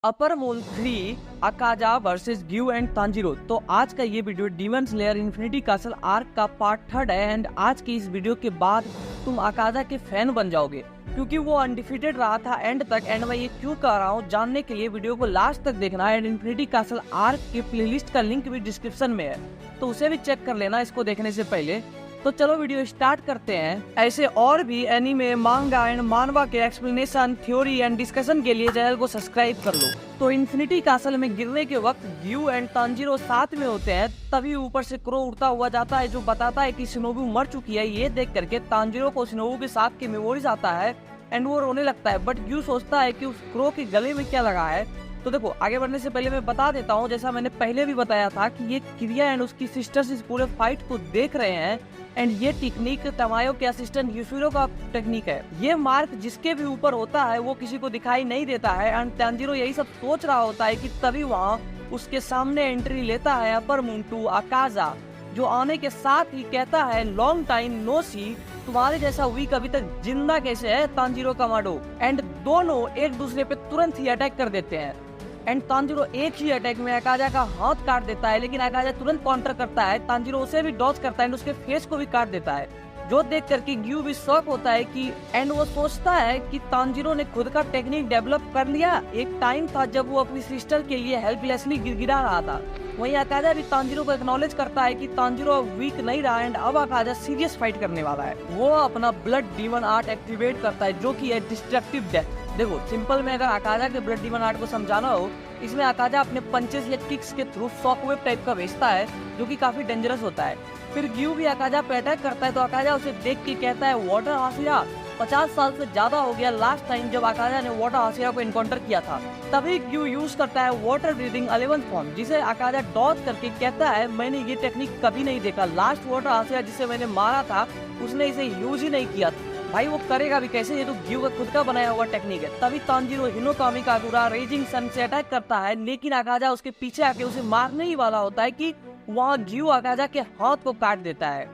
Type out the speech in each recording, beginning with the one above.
Upper Moon 3 Akaza versus Giyu and Tanjiro. तो आज का ये video Demon Slayer Infinity Castle arc का पार्ट 3 है। एंड आज की इस वीडियो के बाद तुम अकाजा के फैन बन जाओगे, क्योंकि वो अनडिफीटेड रहा था एंड तक। एंड मैं ये क्यों कर रहा हूँ जानने के लिए वीडियो को लास्ट तक देखना है। एंड इन्फिनिटी कासल आर्क के प्लेलिस्ट का लिंक भी डिस्क्रिप्शन में है, तो उसे भी चेक कर लेना इसको देखने से पहले। तो चलो वीडियो स्टार्ट करते हैं। ऐसे और भी एनीमे, मांगा एंड मानवा के एक्सप्लेनेशन, थ्योरी एंड डिस्कशन के लिए चैनल को सब्सक्राइब कर लो। तो इन्फिनिटी कासल में गिरने के वक्त ग्यू एंड तांजीरो साथ में होते हैं, तभी ऊपर से क्रो उड़ता हुआ जाता है जो बताता है कि शिनोबू मर चुकी है। ये देख करके तांजीरो को शिनोबू के साथ की मेमोरीज आता है एंड वो रोने लगता है। बट ग्यू सोचता है कि उस क्रो के गले में क्या लगा है। तो देखो, आगे बढ़ने से पहले मैं बता देता हूँ, जैसा मैंने पहले भी बताया था कि ये क्रिया एंड उसकी सिस्टर्स इस पूरे फाइट को देख रहे हैं। एंड ये टेक्निक तमायो के असिस्टेंट यूशिरो का टेक्निक है। ये मार्क जिसके भी ऊपर होता है वो किसी को दिखाई नहीं देता है। एंड तांजीरो यही सब सोच रहा होता है कि तभी वहाँ उसके सामने एंट्री लेता है अपर मून 2 अकाजा, जो आने के साथ ही कहता है लॉन्ग टाइम नो सी, तुम्हारे जैसा वीक अभी तक जिंदा कैसे है तांजीरो कामाडो। एंड दोनों एक दूसरे पे तुरंत ही अटैक कर देते हैं। एंड तांजीरो एक ही अटैक में अकाजा का हाथ काट देता है, लेकिन अकाजा तुरंत काउंटर करता है। तांजीरो उसे भी डॉज करता है एंड उसके फेस को भी काट देता है, जो देख करके ग्यू भी शॉक होता है कि एंड वो सोचता है कि तांजीरो ने खुद का टेक्निक डेवलप कर लिया। एक टाइम था जब वो अपनी सिस्टर के लिए हेल्पलेसली गिड़गिड़ा रहा था। वहीं अकाजा भी तांजीरो को एक्नॉलेज करता है कि तांजीरो अब वीक नहीं रहा एंड अब अकाजा सीरियस फाइट करने वाला है। वो अपना ब्लड डीमन आर्ट एक्टिवेट करता है, जो कि है डिस्ट्रक्टिव डेथ। देखो, सिंपल में अगर अकाजा के ब्लड डीमन आर्ट को समझाना हो, इसमें अकाजा अपने पंचेस या किक्स के थ्रू शॉकवेव टाइप का भेजता है, जो कि काफी डेंजरस होता है। फिर ग्यू भी अकाजा पे अटैक करता है, तो अकाजा उसे देख के कहता है वाटर हाशिरा। 50 साल से ज्यादा हो गया लास्ट टाइम जब अकाजा ने वाटर हाशिरा को एनकाउंटर किया था। तभी ग्यू यूज करता है वाटर ब्रीदिंग 11th फॉर्म, जिसे अकाजा डॉज करके कहता है मैंने ये टेक्निक कभी नहीं देखा। लास्ट वाटर हाशिरा जिसे मैंने मारा था उसने इसे यूज ही नहीं किया। भाई वो करेगा भी कैसे, ये तो ग्यू का खुद का बनाया हुआ टेक्निक है। तभी तांजीरो हिनोकामी कागुरा रेजिंग सन से अटैक करता है, लेकिन अकाजा उसके पीछे आके उसे मारने ही वाला होता है कि वहाँ ग्यू अकाजा के हाथ को काट देता है।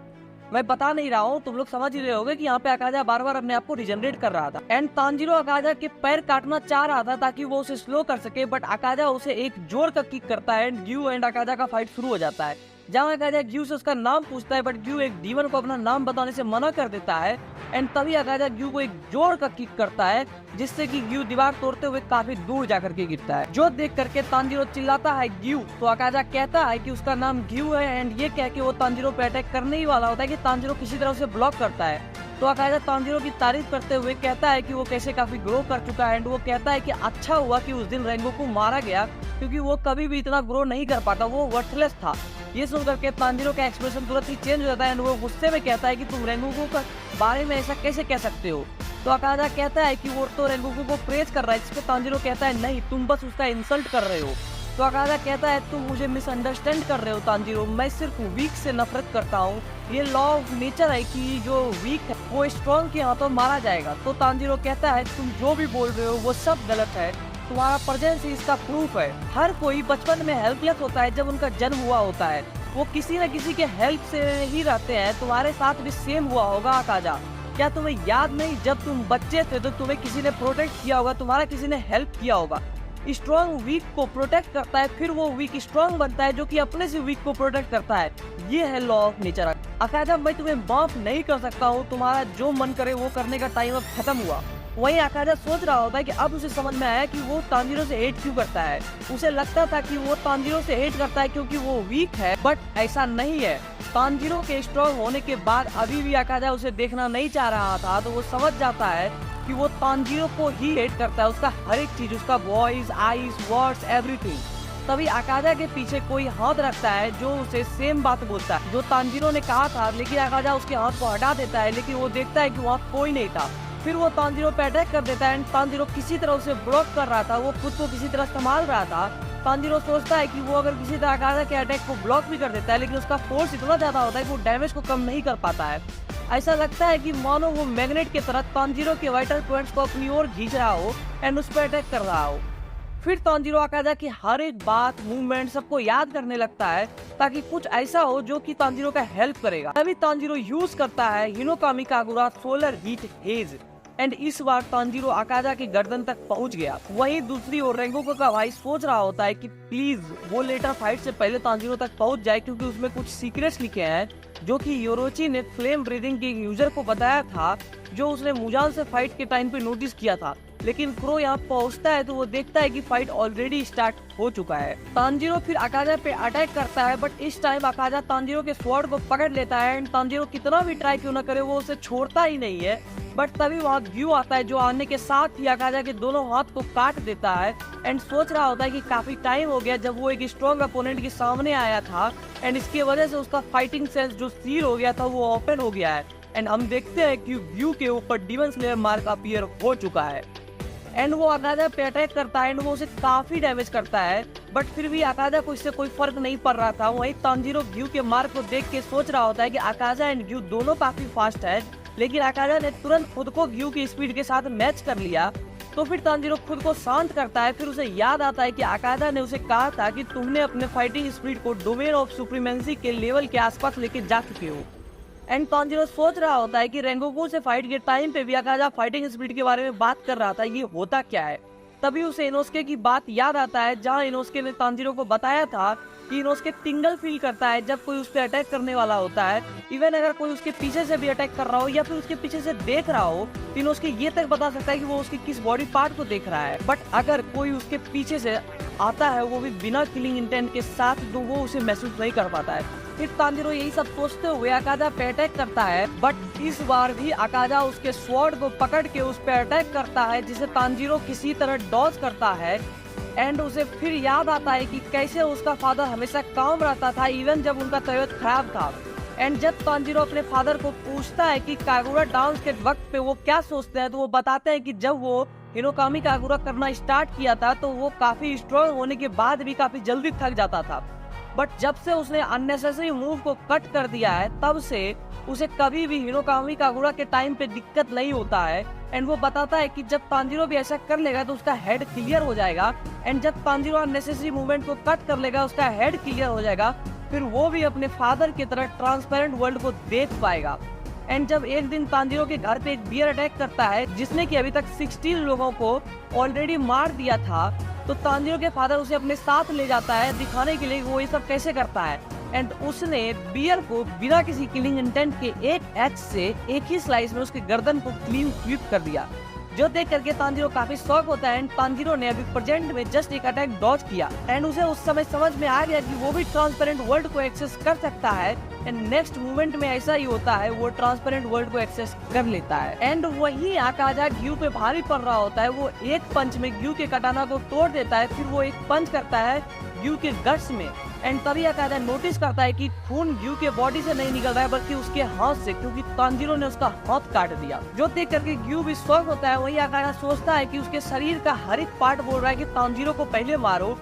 मैं बता नहीं रहा हूँ, तुम लोग समझ ही रहे होगे कि यहाँ पे अकाजा बार बार अपने आप को रिजनरेट कर रहा था। एंड तांजीरो अकाजा के पैर काटना चाह रहा था ताकि वो उसे स्लो कर सके, बट अकाजा उसे एक जोर का किक करता है एंड ग्यू एंड अकाजा का फाइट शुरू हो जाता है। जहाँ अकाजा ग्यू से उसका नाम पूछता है, बट ग्यू एक डीमन को अपना नाम बताने से मना कर देता है। एंड तभी अकाजा ग्यू को एक जोर का किक करता है, जिससे कि ग्यू दीवार तोड़ते हुए काफी दूर जाकर के गिरता है। जो देख करके तांजीरो चिल्लाता है ग्यू, तो अकाजा कहता है कि उसका नाम ग्यू है। एंड ये कह के वो तांजीरो पे अटैक करने ही वाला होता है कि तांजीरो किसी तरह उसे ब्लॉक करता है। तो अकाजा तांजीरो की तारीफ करते हुए कहता है कि वो कैसे काफी ग्रो कर चुका है। एंड वो कहता है कि अच्छा हुआ कि उस दिन रेंगोकू मारा गया, क्योंकि वो कभी भी इतना ग्रो नहीं कर पाता, वो वर्थलेस था। ये सुनकर के तांजीरो का एक्सप्रेशन तुरंत ही चेंज हो जाता है एंड वो गुस्से में कहता है कि तुम रेंगोकू के बारे में ऐसा कैसे कह सकते हो। तो अकाजा कहता है कि वो तो रेंगोकू को प्रेज कर रहा है, जिसपे तांजीरो कहता है नहीं, तुम बस उसका इंसल्ट कर रहे हो। तो अकाजा कहता है तुम मुझे मिसअंडरस्टैंड कर रहे हो तांजीरो, मैं सिर्फ वीक से नफरत करता हूँ। ये लॉ ऑफ नेचर है कि जो वीक है वो स्ट्रॉन्ग के हाथों मारा जाएगा। तो तांजीरो कहता है तुम जो भी बोल रहे हो वो सब गलत है, तुम्हारा प्रेजेंस ही इसका प्रूफ है। हर कोई बचपन में हेल्पलेस होता है जब उनका जन्म हुआ होता है, वो किसी न किसी के हेल्प से ही रहते हैं। तुम्हारे साथ भी सेम हुआ होगा अकाजा। क्या तुम्हें याद नहीं, जब तुम बच्चे थे तो तुम्हें किसी ने प्रोटेक्ट किया होगा, तुम्हारा किसी ने हेल्प किया होगा। स्ट्रॉन्ग वीक को प्रोटेक्ट करता है, फिर वो वीक स्ट्रॉन्ग बनता है, जो कि अपने से वीक को प्रोटेक्ट करता है। ये है लॉ ऑफ नेचर। अकाजा, मैं तुम्हें माफ नहीं कर सकता हूँ, तुम्हारा जो मन करे वो करने का टाइम अब खत्म हुआ। वहीं अकाजा सोच रहा होता है कि अब उसे समझ में आया कि वो तांजीरो से हेट क्यों करता है। उसे लगता था कि वो तांजीरो से हेट करता है क्योंकि वो वीक है, बट ऐसा नहीं है। तांजीरो के स्ट्रॉन्ग होने के बाद अभी भी अकाजा उसे देखना नहीं चाह रहा था, तो वो समझ जाता है कि वो तांजीरो को ही हेट करता है, उसका हर एक चीज, उसका वॉइस, आईज, वर्ड्स, एवरीथिंग। तभी अकाजा के पीछे कोई हाथ रखता है जो उसे सेम बात बोलता है जो तांजीरो ने कहा था, लेकिन अकाजा उसके हाथ को हटा देता है, लेकिन वो देखता है कि वहाँ कोई नहीं था। फिर वो तांजीरो पे अटैक कर देता है एंड तांजीरो किसी तरह उसे ब्लॉक कर रहा था, वो खुद को किसी तरह संभाल रहा था। तांजीरो सोचता है कि वो अगर किसी तरह अकाजा के अटैक को ब्लॉक भी कर देता है, लेकिन उसका फोर्स इतना ज्यादा होता है कि वो डैमेज को कम नहीं कर पाता है। ऐसा लगता है कि मानो वो मैग्नेट की तरह तांजीरो के वाइटल पॉइंट्स को अपनी ओर खींच रहा हो एंड उस पर अटैक कर रहा हो। फिर तांजीरो अकाजा की हर एक बात, मूवमेंट सबको याद करने लगता है, ताकि कुछ ऐसा हो जो कि तांजीरो का हेल्प करेगा। तभी तांजीरो यूज करता है Hinokami Kagura solar heat hedge and इस बार तांजीरो अकाजा की गर्दन तक पहुंच गया। वहीं दूसरी ओर रेंगोकू का भाई सोच रहा होता है कि प्लीज वो लेटर फाइट से पहले तांजीरो तक पहुंच जाए, क्योंकि उसमें कुछ सीक्रेट्स लिखे हैं जो कि योरोची ने फ्लेम ब्रीदिंग के यूजर को बताया था, जो उसने मुजान से फाइट के टाइम पे नोटिस किया था। लेकिन क्रो यहाँ पहुंचता है तो वो देखता है कि फाइट ऑलरेडी स्टार्ट हो चुका है। तांजीरो फिर अकाजा पे अटैक करता है, बट इस टाइम अकाजा तांजीरो के स्वॉर्ड को पकड़ लेता है एंड तांजीरो कितना भी ट्राई क्यों ना करे वो उसे छोड़ता ही नहीं है। बट तभी वहाँ ग्यू आता है, जो आने के साथ ही अकाजा के दोनों हाथ को काट देता है एंड सोच रहा होता है कि काफी टाइम हो गया जब वो एक स्ट्रॉन्ग अपोनेंट के सामने आया था एंड इसकी वजह से उसका फाइटिंग सेंस जो सील हो गया था वो ओपन हो गया है। एंड हम देखते हैं कि ग्यू के ऊपर डीमन स्लेयर मार्क अपीयर हो चुका है एंड वो अकाजा पे अटैक करता है एंड वो उसे काफी डैमेज करता है, बट फिर भी अकाजा को इससे कोई फर्क नहीं पड़ रहा था। वहीं तांजीरो ग्यू के मार्क को देख के सोच रहा होता है कि अकाजा एंड ग्यू दोनों काफी फास्ट है, लेकिन अकाजा ने तुरंत खुद को ग्यू की स्पीड के साथ मैच कर लिया। तो फिर तांजीरो खुद को शांत करता है। फिर उसे याद आता है कि अकाजा ने उसे कहा था कि तुमने अपने फाइटिंग स्पीड को डोमेन ऑफ सुप्रीमेंसी के लेवल के आसपास लेके जा चुके हो। एंड तांजीरो सोच रहा होता है कि रेंगोकू से फाइट के टाइम पे भी अकाजा फाइटिंग स्पीड के बारे में बात कर रहा था, ये होता क्या है। तभी उसे इनोस्के की बात याद आता है, जहाँ इनोस्के ने तांजीरो को बताया था कि इनोस्के टिंगल फील करता है जब कोई उस पर अटैक करने वाला होता है। इवन अगर कोई उसके पीछे से भी अटैक कर रहा हो या फिर उसके पीछे से देख रहा हो, तो इनोस्के ये तक बता सकता है कि वो उसके किस बॉडी पार्ट को देख रहा है। बट अगर कोई उसके पीछे से आता है वो भी बिना किलिंग इंटेंट के साथ, तो वो उसे महसूस नहीं कर पाता है। फिर तांजीरो यही सब सोचते हुए अकाजा पे अटैक करता है, बट इस बार भी अकाजा उसके स्वॉर्ड को पकड़ के उस पे अटैक करता है, जिसे तांजीरो किसी तरह डॉज करता है। एंड उसे फिर याद आता है कि कैसे उसका फादर हमेशा काम रहता था इवन जब उनका तबीयत खराब था। एंड जब तांजीरो अपने फादर को पूछता है कि कागुरा डांस के वक्त पे वो क्या सोचते हैं, तो वो बताते हैं कि जब वो हिनोकामी कागुरा करना स्टार्ट किया था तो वो काफी स्ट्रॉन्ग होने के बाद भी काफी जल्दी थक जाता था, बट जब से उसने अननेसेसरी मूव को कट कर दिया है तब से उसे कभी भी हिनोकामी कागुरा के टाइम पे दिक्कत नहीं होता है। एंड वो बताता है कि जब तांजीरो भी ऐसा कर लेगा तो उसका हेड क्लियर हो जाएगा, एंड जब तांजीरो अननेसेसरी मूवमेंट को कट कर लेगा उसका हेड क्लियर हो जाएगा, फिर वो भी अपने फादर की तरह ट्रांसपेरेंट वर्ल्ड को देख पाएगा। एंड जब एक दिन तांजीरो के घर पे एक बियर अटैक करता है जिसने कि अभी तक 16 लोगों को ऑलरेडी मार दिया था, तो तांजीरो के फादर उसे अपने साथ ले जाता है दिखाने के लिए वो ये सब कैसे करता है। एंड उसने बियर को बिना किसी किलिंग इंटेंट के एक एक्स से एक ही स्लाइस में उसके गर्दन को क्लीन स्वीप कर दिया, जो देख करके तांजीरो काफी शॉक होता है। एंड तांजीरो ने अभी प्रेजेंट में जस्ट एक अटैक डॉज किया एंड उसे उस समय समझ में आ गया कि वो भी ट्रांसपेरेंट वर्ल्ड को एक्सेस कर सकता है। एंड नेक्स्ट मूवमेंट में ऐसा ही होता है, वो ट्रांसपेरेंट वर्ल्ड को एक्सेस कर लेता है। एंड वही अकाजा ग्यू पे भारी पड़ रहा होता है, वो एक पंच में ग्यू के कटाना को तोड़ देता है। फिर वो एक पंच करता है ग्यू के गट्स में, एंड तभी अकाजा नोटिस करता है कि खून ग्यू के बॉडी से नहीं निकल रहा है बल्कि उसके हाथ से, क्योंकि तांजीरो ने उसका हाथ काट दिया, जो देख करके ग्यू भी शॉक होता है। वही अकाजा सोचता है कि उसके शरीर का हर एक पार्ट बोल रहा है कि तांजीरो को पहले मारो,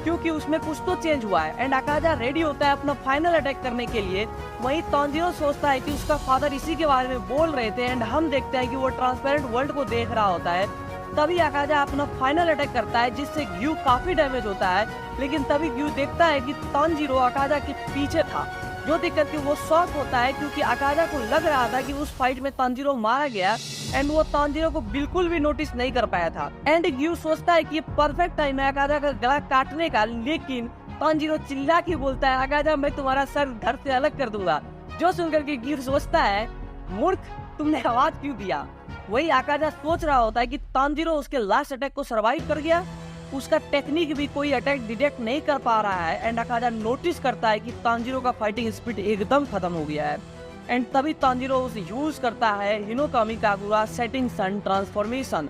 क्योंकि उसमें कुछ तो चेंज हुआ है। एंड अकाजा रेडी होता है अपना फाइनल अटैक करने के लिए। वहीं तांजीरो सोचता है कि उसका फादर इसी के बारे में बोल रहे थे, एंड हम देखते हैं कि वो ट्रांसपेरेंट वर्ल्ड को देख रहा होता है। तभी अकाजा अपना फाइनल अटैक करता है जिससे ग्यू काफी डैमेज होता है, लेकिन तभी ग्यू देखता है कि तांजीरो अकाजा के पीछे था, जो देख करके वो शॉक होता है, क्योंकि अकाजा को लग रहा था कि उस फाइट में तांजीरो मारा गया एंड वो तांजीरो को बिल्कुल भी नोटिस नहीं कर पाया था। एंड ग्यू सोचता है कि ये परफेक्ट टाइम है अकाजा का गला काटने का, लेकिन तांजीरो चिल्ला के बोलता है, अकाजा मैं तुम्हारा सर घर से अलग कर दूंगा, जो सुनकर के ग्यू सोचता है, मूर्ख तुमने आवाज क्यों दिया। वही अकाजा सोच रहा होता है कि तांजीरो उसके लास्ट अटैक को सरवाइव कर गया, उसका टेक्निक भी कोई अटैक डिटेक्ट नहीं कर पा रहा है। एंड अकाजा नोटिस करता है कि तांजीरो का फाइटिंग स्पीड एकदम खत्म हो गया है। एंड तभी तांजीरो उसे यूज करता है Hinokami Kagura setting sun transformation,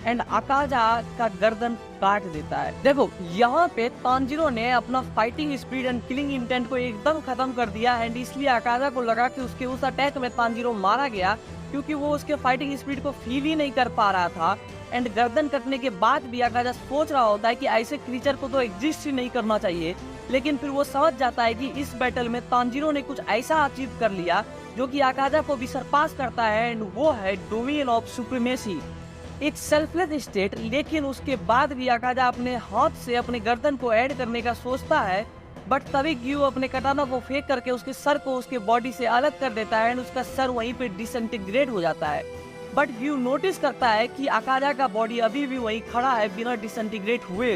and Akaza का गर्दन काट देता है। देखो यहाँ पे तांजीरो ने अपना fighting speed and killing intent को एकदम खत्म कर दिया, एंड इसलिए अकाजा को लगा कि उसके उस अटैक में तांजीरो मारा गया, क्योंकि वो उसके फाइटिंग स्पीड को फील ही नहीं कर पा रहा था। एंड गर्दन कटने के बाद भी अकाजा सोच रहा होता है कि ऐसे क्रीचर को तो एग्जिस्ट ही नहीं करना चाहिए, लेकिन फिर वो समझ जाता है कि इस बैटल में तांजीरो ने कुछ ऐसा अचीव कर लिया जो कि अकाजा को भी सरपास करता है, एंड वो है डोमेन ऑफ सुप्रीमेसी, एक सेल्फलेस स्टेट। लेकिन उसके बाद भी अकाजा अपने हाथ से अपने गर्दन को ऐड करने का सोचता है, बट तभी ग्यू अपने कटाना को फेंक करके उसके सर को उसके बॉडी से अलग कर देता है, एंड उसका सर वहीं पे डिसइंटीग्रेट हो जाता है, बट ग्यू नोटिस करता है कि अकाजा का बॉडी अभी भी वहीं खड़ा है बिना डिसइंटीग्रेट हुए।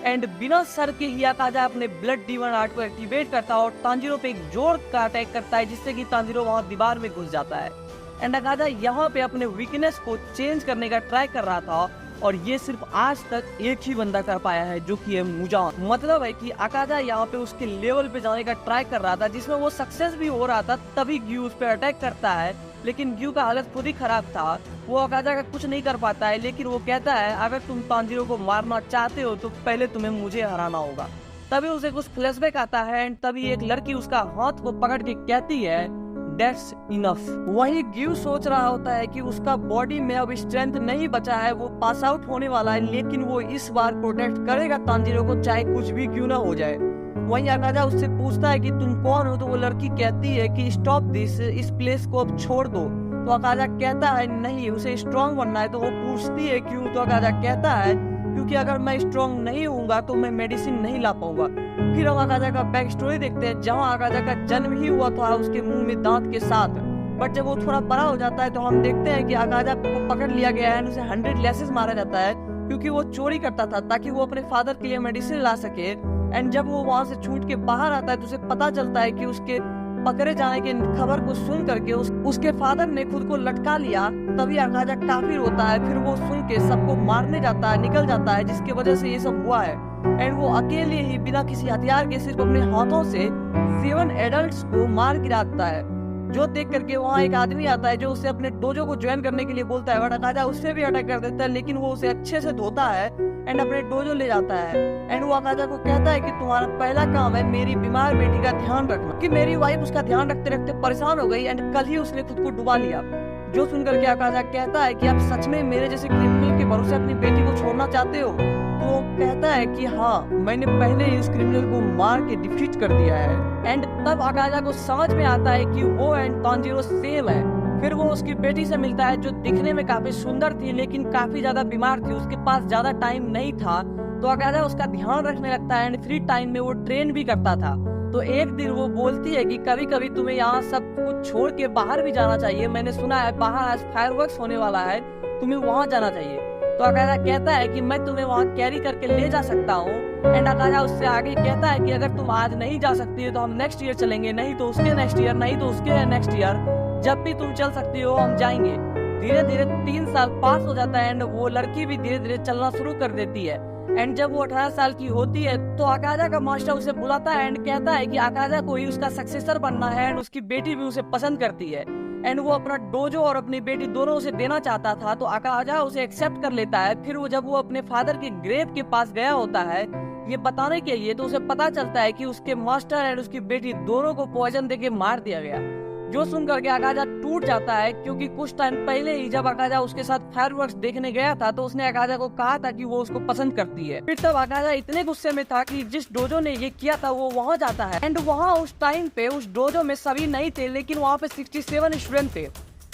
एंड बिना सर के ही अकाजा अपने ब्लड डीमन आर्ट को एक्टिवेट करता है और तांजीरो पे एक जोर का अटैक करता है, जिससे कि तांजीरो वहां दीवार में घुस जाता है। एंड अकाजा यहाँ पे अपने वीकनेस को चेंज करने का ट्राई कर रहा था और ये सिर्फ आज तक एक ही बंदा कर पाया है, जो कि है मुजान। मतलब है कि अकाजा यहाँ पे उसके लेवल पे जाने का ट्राई कर रहा था, जिसमें वो सक्सेस भी हो रहा था। तभी ग्यू उस पर अटैक करता है, लेकिन ग्यू का हालत खुद ही खराब था। वो अकाजा का कुछ नहीं कर पाता है, लेकिन वो कहता है अगर तुम तांजीरो को मारना चाहते हो तो पहले तुम्हें मुझे हराना होगा। तभी उसे कुछ फ्लैशबैक आता है एंड तभी एक लड़की उसका हाथ को पकड़ के कहती है That's enough। वही ग्यू सोच रहा होता है कि उसका बॉडी में अब स्ट्रेंथ नहीं बचा है, वो पास आउट होने वाला है, लेकिन वो इस बार प्रोटेक्ट करेगा तांजीरो को, चाहे कुछ भी क्यों ना हो जाए। वहीं अकाजा उससे पूछता है कि तुम कौन हो, तो वो लड़की कहती है कि स्टॉप दिस, इस प्लेस को अब छोड़ दो। तो अकाजा कहता है नहीं, उसे स्ट्रॉन्ग बनना है। तो वो पूछती है क्यों, तो अकाजा कहता है क्योंकि अगर मैं स्ट्रॉन्ग नहीं होऊंगा तो मैं मेडिसिन नहीं ला पाऊंगा। फिर हम अकाजा का बैक स्टोरी देखते हैं, जहाँ अकाजा का जन्म ही हुआ था उसके मुंह में दांत के साथ। बट जब वो थोड़ा बड़ा हो जाता है तो हम देखते हैं कि अकाजा को पकड़ लिया गया है, उसे 100 लैसेस मारा जाता है, क्योंकि वो चोरी करता था ताकि वो अपने फादर के लिए मेडिसिन ला सके। एंड जब वो वहाँ से छूट के बाहर आता है तो उसे पता चलता है कि उसके पकड़े जाने की खबर को सुन करके उसके फादर ने खुद को लटका लिया। तभी अकाजा काफी रोता है, फिर वो सुन के सबको मारने जाता है, निकल जाता है, जिसकी वजह से ये सब हुआ है। एंड वो अकेले ही बिना किसी हथियार के सिर्फ अपने हाथों से 7 एडल्ट्स को मार गिराता है, जो देख करके वहाँ एक आदमी आता है जो उसे अपने डोजो को ज्वाइन करने के लिए बोलता है। बट अकाजा उससे भी अटैक कर देता है, लेकिन वो उसे अच्छे से धोता है एंड अपने डोजो ले जाता है। एंड वो अकाजा को कहता है कि तुम्हारा पहला काम है मेरी बीमार बेटी का ध्यान रखना, कि मेरी वाइफ उसका ध्यान रखते रखते परेशान हो गई एंड कल ही उसने खुद को डुबा लिया। जो सुनकर के अकाजा कहता है कि आप सच में मेरे जैसे क्रिमिनल के भरोसे अपनी बेटी को छोड़ना चाहते हो। तो कहता है कि हाँ, मैंने पहले ही इस क्रिमिनल को मार के डिफीट कर दिया है। एंड तब अकाजा को समझ में आता है कि वो एंड तांजीरो सेम है। फिर वो उसकी बेटी से मिलता है, जो दिखने में काफी सुंदर थी लेकिन काफी ज्यादा बीमार थी, उसके पास ज्यादा टाइम नहीं था। तो अकाजा उसका ध्यान रखने लगता है एंड फ्री टाइम में वो ट्रेन भी करता था। तो एक दिन वो बोलती है कि कभी कभी तुम्हें यहाँ सब कुछ छोड़ के बाहर भी जाना चाहिए, मैंने सुना है बाहर आज फायरवर्क्स होने वाला है, तुम्हें वहाँ जाना चाहिए। तो अकाजा कहता है कि मैं तुम्हें वहाँ कैरी करके ले जा सकता हूँ। एंड अकाजा उससे आगे कहता है कि अगर तुम आज नहीं जा सकती हो तो हम नेक्स्ट ईयर चलेंगे, नहीं तो उसके नेक्स्ट ईयर, नहीं तो उसके नेक्स्ट ईयर, जब भी तुम चल सकती हो हम जाएंगे। धीरे धीरे 3 साल पास हो जाता है एंड वो लड़की भी धीरे धीरे चलना शुरू कर देती है। एंड जब वो 18 साल की होती है तो अकाजा का मास्टर उसे बुलाता है एंड कहता है कि अकाजा को ही उसका सक्सेसर बनना है एंड उसकी बेटी भी उसे पसंद करती है। एंड वो अपना डोजो और अपनी बेटी दोनों उसे देना चाहता था, तो अकाजा उसे एक्सेप्ट कर लेता है। फिर वो जब वो अपने फादर के ग्रेव के पास गया होता है ये बताने के लिए, तो उसे पता चलता है कि उसके मास्टर एंड उसकी बेटी दोनों को पॉइजन देके मार दिया गया। जो सुनकर के अकाजा टूट जाता है, क्योंकि कुछ टाइम पहले ही जब अकाजा उसके साथ फायरवर्क्स देखने गया था तो उसने अकाजा को कहा था कि वो उसको पसंद करती है। फिर तब अकाजा इतने गुस्से में था कि जिस डोजो ने ये किया था वो वहाँ जाता है। एंड वहाँ उस टाइम पे उस डोजो में सभी नहीं थे, लेकिन वहाँ पे 67 स्टूडेंट थे,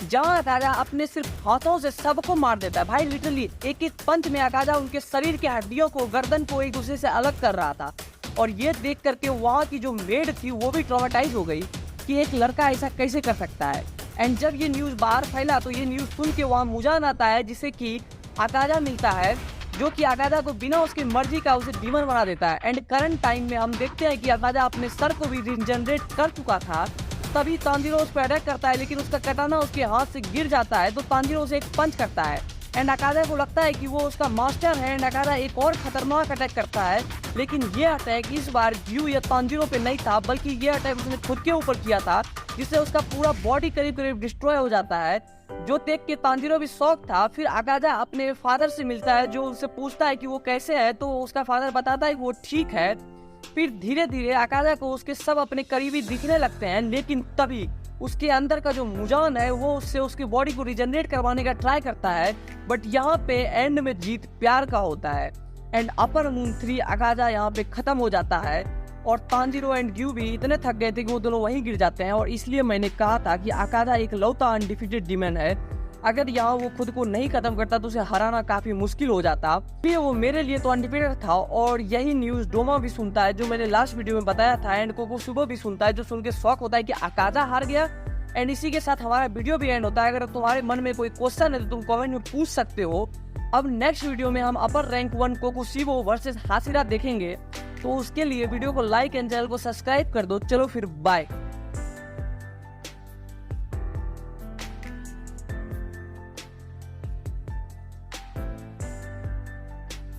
जहाँ अकाजा अपने सिर्फ हाथों से सबको मार देता है। भाई लिटरली एक एक पंच में अकाजा उनके शरीर के हड्डियों को, गर्दन को एक दूसरे से अलग कर रहा था। और ये देख करके वहाँ की जो मेड थी वो भी ट्रॉमेटाइज हो गई कि एक लड़का ऐसा कैसे कर सकता है। एंड जब ये न्यूज़ बाहर फैला तो ये न्यूज़ सुन के वहाँ मुजान आता है, जिसे कि अकाजा मिलता है, जो कि अकाजा को बिना उसकी मर्जी का उसे डीमन बना देता है। एंड करंट टाइम में हम देखते हैं कि अकाजा अपने सर को भी रिजनरेट कर चुका था। तभी तांजीरो उस पर अटैक करता है, लेकिन उसका कटाना उसके हाथ से गिर जाता है, तो तांजीरो उसे एक पंच करता है। एंड अकाजा को लगता है कि वो उसका मास्टर है एंड अकाजा एक और खतरनाक अटैक करता है, लेकिन ये अटैक इस बार ग्यू या तांजीरो पे नहीं था, बल्कि ये अटैक उसने खुद के ऊपर किया था, जिससे उसका पूरा बॉडी करीब करीब डिस्ट्रॉय हो जाता है, जो देख के तांजीरो भी शॉक था। फिर अकाजा अपने फादर से मिलता है, जो उससे पूछता है कि वो कैसे है, तो उसका फादर बताता है कि वो ठीक है। फिर धीरे धीरे अकाजा को उसके सब अपने करीबी दिखने लगते हैं, लेकिन तभी उसके अंदर का जो मुजान है वो उससे उसकी बॉडी को रिजनरेट करवाने का ट्राई करता है। बट यहाँ पे एंड में जीत प्यार का होता है एंड अपर मून 3 अकाजा यहाँ पे खत्म हो जाता है। और तांजीरो एंड ग्यू भी इतने थक गए थे कि वो दोनों वहीं गिर जाते हैं। और इसलिए मैंने कहा था कि अकाजा एक लौता अनडिफीटेड डीमन है, अगर यहाँ वो खुद को नहीं खत्म करता तो उसे हराना काफी मुश्किल हो जाता। फिर वो मेरे लिए तो अनडिफीटेड था। और यही न्यूज़ डोमा भी सुनता है, जो मैंने लास्ट वीडियो में बताया था, एंड कोको सुबह भी सुनता है, जो सुन के शौक होता है कि अकाजा हार गया। एंड इसी के साथ हमारा वीडियो भी एंड होता है। अगर तुम्हारे मन में कोई क्वेश्चन है तो तुम कमेंट में पूछ सकते हो। अब नेक्स्ट वीडियो में हम अपर रैंक 1 कोकुशिबो वर्सेस हाशिरा देखेंगे, तो उसके लिए वीडियो को लाइक एंड चैनल को सब्सक्राइब कर दो। चलो फिर बाय।